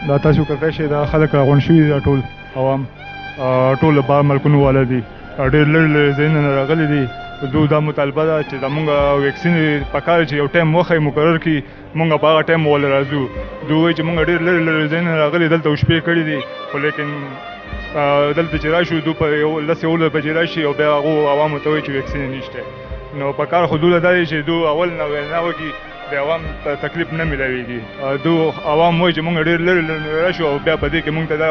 دا تاسو کتای شئ دا خلک راغونډ شوي دي دا ټول عوام ټول له بهر ملکونو والا دي ډېر لرې لرې ځایونه نه راغلي دي دوی دا مطالبه ده چې زمونږ ویکسین پکار چې یو ټایم وښیي مقرر کړي مونږ په هغه ټایم ول راځو دوی وایي چې مونږ ډېر لرې لرې ځایونه نه راغلي دلته شپې کړي دي خو لیکن دلته چې راشو دوی په 10-11 بجې راشي او بیا هغو عوامو ته وایي چې ویکسین نشته نو پکار خو دوی له دا دی چې دوی اول نه وینا وکړي د عوام ته تکلیف نه میلاویږي عوام وایي چې مونږ ډېر لرې لرې راشو او بیا په دې کې مونږ ته دا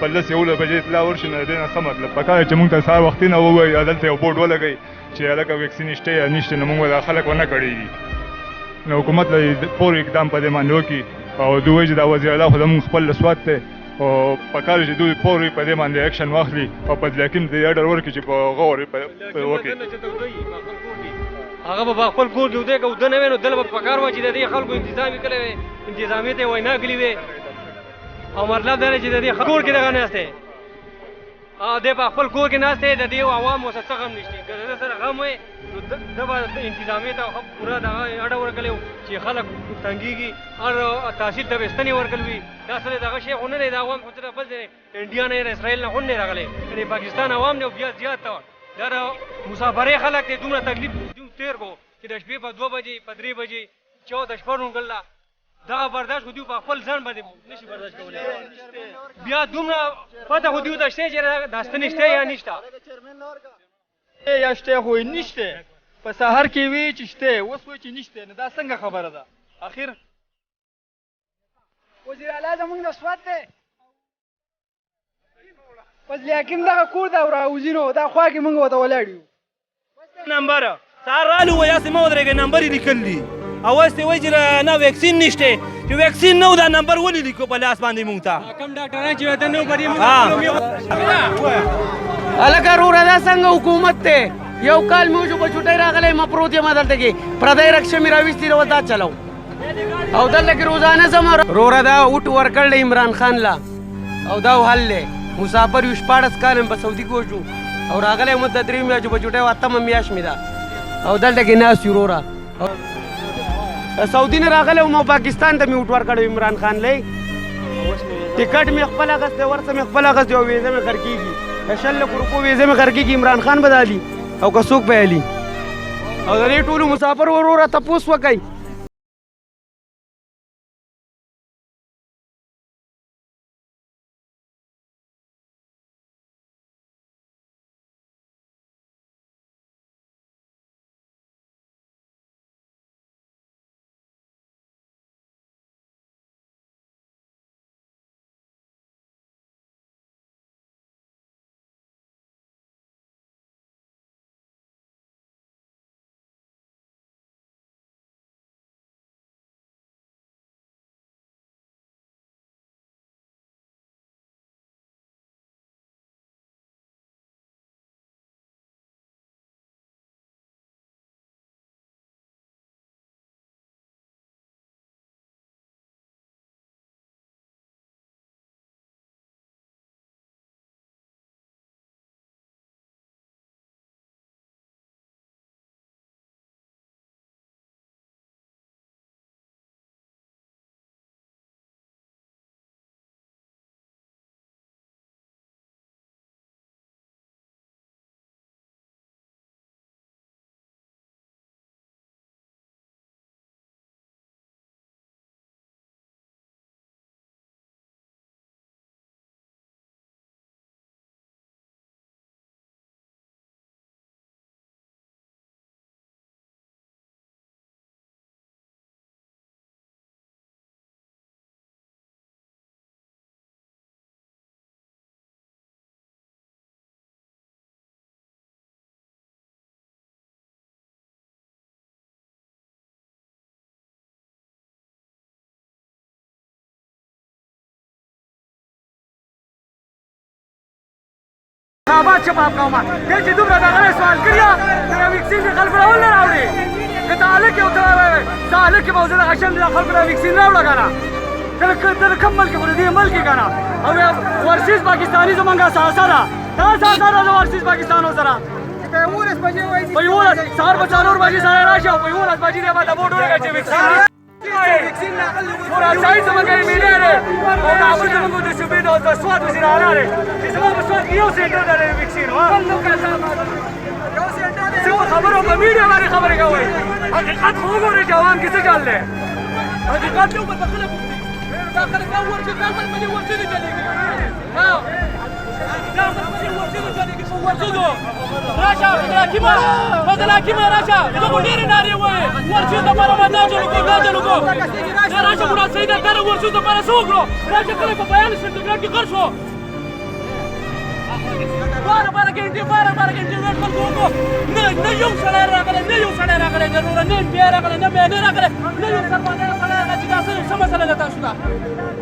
په 10-11 بجې اطلاع ورشي نو د دې نه څه مطلب پکار چې مونږ ته سهار وختي نه ووایي دلته یو بورډ ولګوي چې هلکه ویکسین شته یا نشته نو مونږ دا خلک ونه کړېږي نو حکومت له پور اقدام په دې باندې وکړي او دوی وایي چې دا وزیر اعلی خو زموږ خپل لسوات دی او پکار چې دوی پور په دې باندې اکشن واخلي او په حکیم دې اډر ورکړي چې په غور وکړي هغه به خپل کور کې ودرېږي او ده نه وی نو دله به پکار وه چې د دې خلکو انتظام یې کړی وی انتظامي ته یې وینا کړې وې او مطلب دا دی چې د دې کور کې دغه ناست دی دی په خپل کور کې ناست دی د دې عوامو سره څه غم نشته که د ده سره غم وی نو ده به انتظامي ته پوره دغه اډه ورکړی و چې خلک تنګېږي هر تحصیل ته به ستنې ورکړل وي دا سره دغه شی خو نه دی د عوام خو بل ځای انډیا نه یا اسرائیل نه خو نه راغلی د پاکستان عوام دی او بیا زیات ته دا مسافرې خلک دی دومره تکلیف تیر کو چې د شپې په 2 بجې په 3 بجې 14 شپه روڼګله دغه برداشت خو دوی په خپل ځان باندې نشي برداشت کولی بیا دومره پته خو دوی ته شته چې دا ستنې شته یا نشته یا شته خو نشته په سهار کې وی چې شته اوس وایي چې نشته نو دا څنګه خبره ده اخر وزیر اعلی زموږ د سوات دی فضل حکیم دغه کور ده او راوځینو دا خوا کې موږ ورته ولاړ یو نمبر سهار رالو وایي هسې مه ودرېږئ نمبر یې لیکل دي او اوس یې وایي چې نه ویکسین نشته چې ویکسین نه و دا نمبر ولې لیکو په لاس باندې مونږ ته کم ډاکټران چې وته نه پرې هلکه وروره دا څنګه حکومت دی یو کال مې وشو په چوټۍ راغلی ما پروت یم دلته کې پردی رکشه مې راویستې ده دا چلو او دلته کې روزانه ځم وروره دا اوټ ورکړ دی عمران خان له او دا حل دی مسافر یو 14 کال په سعودي کې وشو او راغلی مو د 3 میاشتو په چوټۍ 8مه میاشت مې ده او دلته کې ناست یو وروره سعودي نه راغلی وم او پاکستان ته مې اوټ ورکړی عمران خان لی ټکټ مې خپل اخیستی ورڅه مې خپل اخیستی او ویزه مې خرکېږي 100 لکو روپو ویزه مې خرکېږي عمران خان به دالي او که څوک به یې او د دې ټولو مسافر وروره تپوس وکئ خرابات شباب قومه دې چې دومره دغه سوال کړیا د ویکسین د خلکو راول نه راوړي که ته هلک یې ورته وایې زه هلک یم او زه دغه شم د خلکو را ویکسین راوړه که نه تر کم ملک خو دې ملک کې کنه او ورسیز پاکستاني زمونږه ساسا ده دا ساسا ده ورسیز پاکستانو سره په 11 بجې وایي په 11 سهار په 4 بجې سره راشه په 11 بجې دی باندې ووټ ورکړي چې وکسین نور ځای زمونږه میلې ده او دا به زمونږ د شوبې د سواد وزیر اعلی ده چې زمونږ په سواد کې یو سنټر ده وکسین څه خبرو په میډیا باندې خبرې کوي حقیقت خو وګورئ چې عوام کې څه چل دی حقیقت یو په خلک دا خلک دا ورچې دا خلک باندې ورچې دي چلېږي ها دا خلک باندې ورچې دي چلېږي خو ورچې دو راشه فضل حکیمه راشه زموږ ډېرې نارې وایي ورچې دپاره به دا چلو کو دا چلو کو راشه مراد سعید دره ورچې دپاره څه وکړو راشه کله په 42 سنټیګریډ کې غرق شو 12 घंटे वेट خلکو وکړو نه یو سړی راغلی نه یو سړی راغلی نه وروره نه بیا راغلی نه بیا نه راغلی نه یو سربازه سړی راغلی چې دا څه مسله ده تاسو ته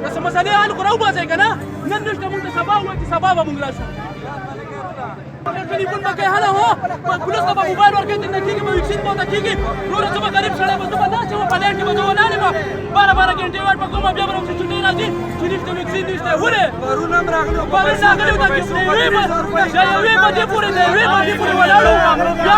دا څه مسلې حل خو راوباسئ که نه نن نشته مونږ ته سبا ووایي چې سبا به مونږ راشو ټلیفون به کوي هله هو پولیس ته به موبایل ورکوي نه کېږي به ویکسین به ورته کېږي وروره زه به غریب سړی به زه به داسې وم په لایټ کې به زه ولاړ یم 12 घंटे वेट به کوم بیا به راوځي چټۍ راځي چې نشته ویکسین نشته ولې پرون هم راغلي وو دا یوې بجې پورې دی یوې بجې پورې ولاړو بیا